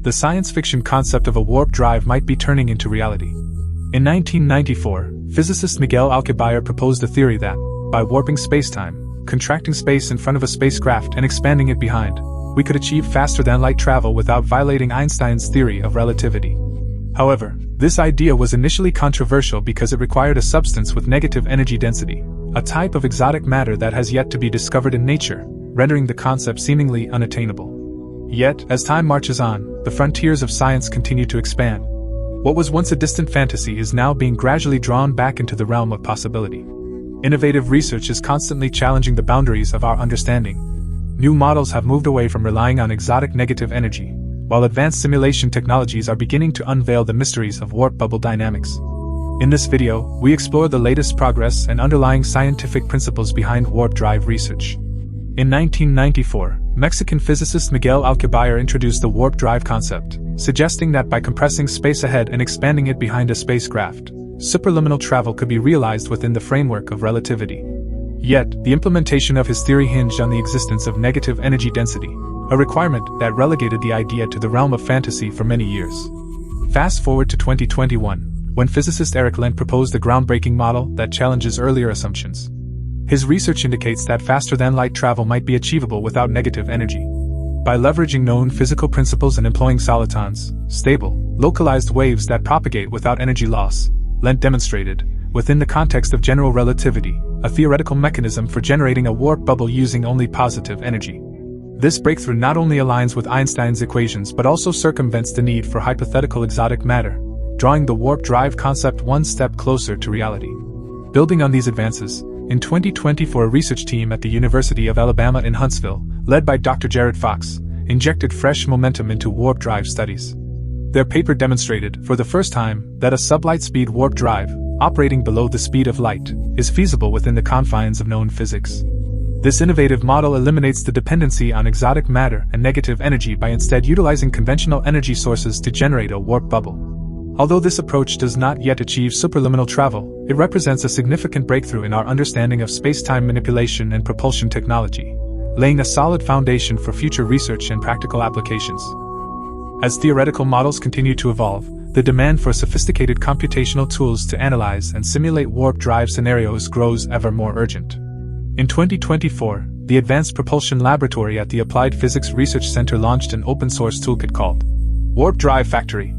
the science fiction concept of a warp drive might be turning into reality. In 1994, physicist Miguel Alcubierre proposed a theory that, by warping spacetime, contracting space in front of a spacecraft and expanding it behind, we could achieve faster-than-light travel without violating Einstein's theory of relativity. However, this idea was initially controversial because it required a substance with negative energy density, a type of exotic matter that has yet to be discovered in nature, rendering the concept seemingly unattainable. Yet, as time marches on, the frontiers of science continue to expand. What was once a distant fantasy is now being gradually drawn back into the realm of possibility. Innovative research is constantly challenging the boundaries of our understanding. New models have moved away from relying on exotic negative energy, while advanced simulation technologies are beginning to unveil the mysteries of warp bubble dynamics. In this video, we explore the latest progress and underlying scientific principles behind warp drive research. In 1994, Mexican physicist Miguel Alcubierre introduced the warp drive concept, suggesting that by compressing space ahead and expanding it behind a spacecraft, superluminal travel could be realized within the framework of relativity. Yet, the implementation of his theory hinged on the existence of negative energy density, a requirement that relegated the idea to the realm of fantasy for many years. Fast forward to 2021, when physicist Eric Lent proposed a groundbreaking model that challenges earlier assumptions. His research indicates that faster-than-light travel might be achievable without negative energy. By leveraging known physical principles and employing solitons, stable, localized waves that propagate without energy loss, Lent demonstrated, within the context of general relativity, a theoretical mechanism for generating a warp bubble using only positive energy. This breakthrough not only aligns with Einstein's equations but also circumvents the need for hypothetical exotic matter, drawing the warp drive concept one step closer to reality. Building on these advances, in 2024 a research team at the University of Alabama in Huntsville, led by Dr. Jared Fox, injected fresh momentum into warp drive studies. Their paper demonstrated, for the first time, that a sublight-speed warp drive, operating below the speed of light, is feasible within the confines of known physics. This innovative model eliminates the dependency on exotic matter and negative energy by instead utilizing conventional energy sources to generate a warp bubble. Although this approach does not yet achieve superluminal travel, it represents a significant breakthrough in our understanding of space-time manipulation and propulsion technology, laying a solid foundation for future research and practical applications. As theoretical models continue to evolve, the demand for sophisticated computational tools to analyze and simulate warp drive scenarios grows ever more urgent. In 2024, the Advanced Propulsion Laboratory at the Applied Physics Research Center launched an open-source toolkit called Warp Drive Factory.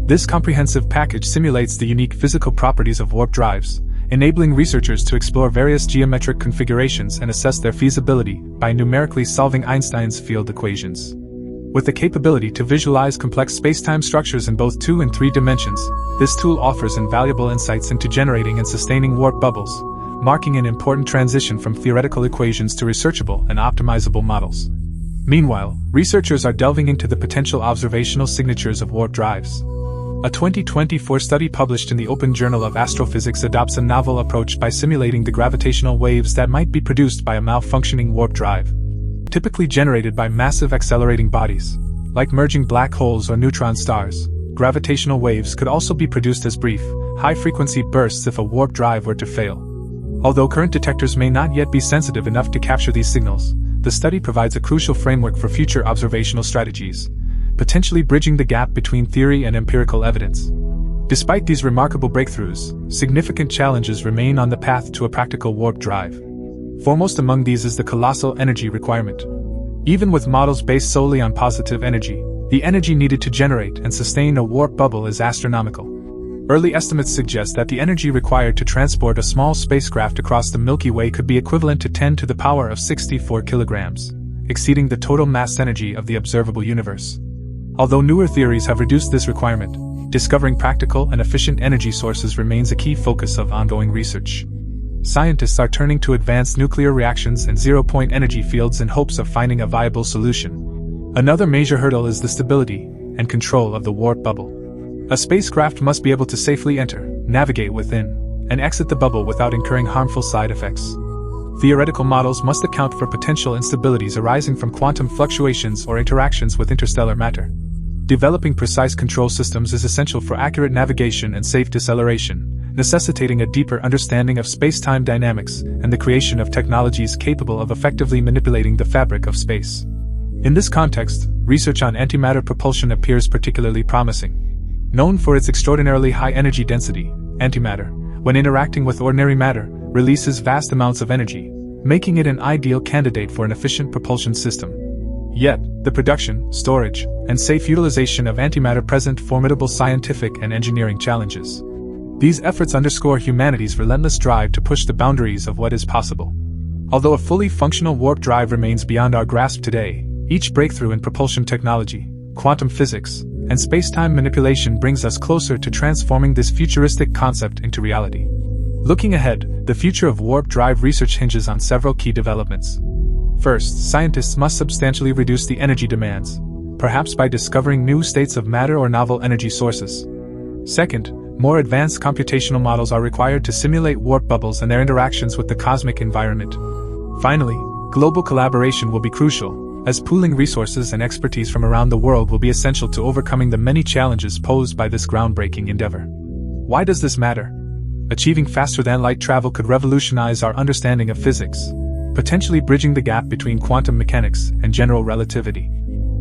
This comprehensive package simulates the unique physical properties of warp drives, enabling researchers to explore various geometric configurations and assess their feasibility by numerically solving Einstein's field equations. With the capability to visualize complex spacetime structures in both 2 and 3 dimensions, this tool offers invaluable insights into generating and sustaining warp bubbles, marking an important transition from theoretical equations to researchable and optimizable models. Meanwhile, researchers are delving into the potential observational signatures of warp drives. A 2024 study published in the Open Journal of Astrophysics adopts a novel approach by simulating the gravitational waves that might be produced by a malfunctioning warp drive. Typically generated by massive accelerating bodies, like merging black holes or neutron stars, gravitational waves could also be produced as brief, high-frequency bursts if a warp drive were to fail. Although current detectors may not yet be sensitive enough to capture these signals, the study provides a crucial framework for future observational strategies, potentially bridging the gap between theory and empirical evidence. Despite these remarkable breakthroughs, significant challenges remain on the path to a practical warp drive. Foremost among these is the colossal energy requirement. Even with models based solely on positive energy, the energy needed to generate and sustain a warp bubble is astronomical. Early estimates suggest that the energy required to transport a small spacecraft across the Milky Way could be equivalent to 10 to the power of 64 kilograms, exceeding the total mass energy of the observable universe. Although newer theories have reduced this requirement, discovering practical and efficient energy sources remains a key focus of ongoing research. Scientists are turning to advanced nuclear reactions and zero-point energy fields in hopes of finding a viable solution. Another major hurdle is the stability and control of the warp bubble. A spacecraft must be able to safely enter, navigate within, and exit the bubble without incurring harmful side effects. Theoretical models must account for potential instabilities arising from quantum fluctuations or interactions with interstellar matter. Developing precise control systems is essential for accurate navigation and safe deceleration, necessitating a deeper understanding of space-time dynamics and the creation of technologies capable of effectively manipulating the fabric of space. In this context, research on antimatter propulsion appears particularly promising. Known for its extraordinarily high energy density, antimatter, when interacting with ordinary matter, releases vast amounts of energy, making it an ideal candidate for an efficient propulsion system. Yet, the production, storage, and safe utilization of antimatter present formidable scientific and engineering challenges. These efforts underscore humanity's relentless drive to push the boundaries of what is possible. Although a fully functional warp drive remains beyond our grasp today, each breakthrough in propulsion technology, quantum physics, and space-time manipulation brings us closer to transforming this futuristic concept into reality. Looking ahead, the future of warp drive research hinges on several key developments. First, scientists must substantially reduce the energy demands, perhaps by discovering new states of matter or novel energy sources. Second, more advanced computational models are required to simulate warp bubbles and their interactions with the cosmic environment. Finally, global collaboration will be crucial, as pooling resources and expertise from around the world will be essential to overcoming the many challenges posed by this groundbreaking endeavor. Why does this matter? Achieving faster-than-light travel could revolutionize our understanding of physics, potentially bridging the gap between quantum mechanics and general relativity.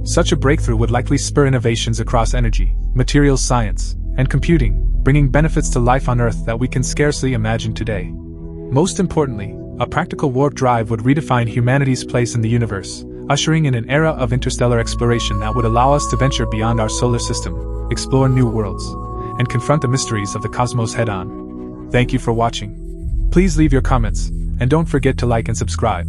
Such a breakthrough would likely spur innovations across energy, materials science, and computing, bringing benefits to life on Earth that we can scarcely imagine today. Most importantly, a practical warp drive would redefine humanity's place in the universe, ushering in an era of interstellar exploration that would allow us to venture beyond our solar system, explore new worlds, and confront the mysteries of the cosmos head-on. Thank you for watching. Please leave your comments, and don't forget to like and subscribe.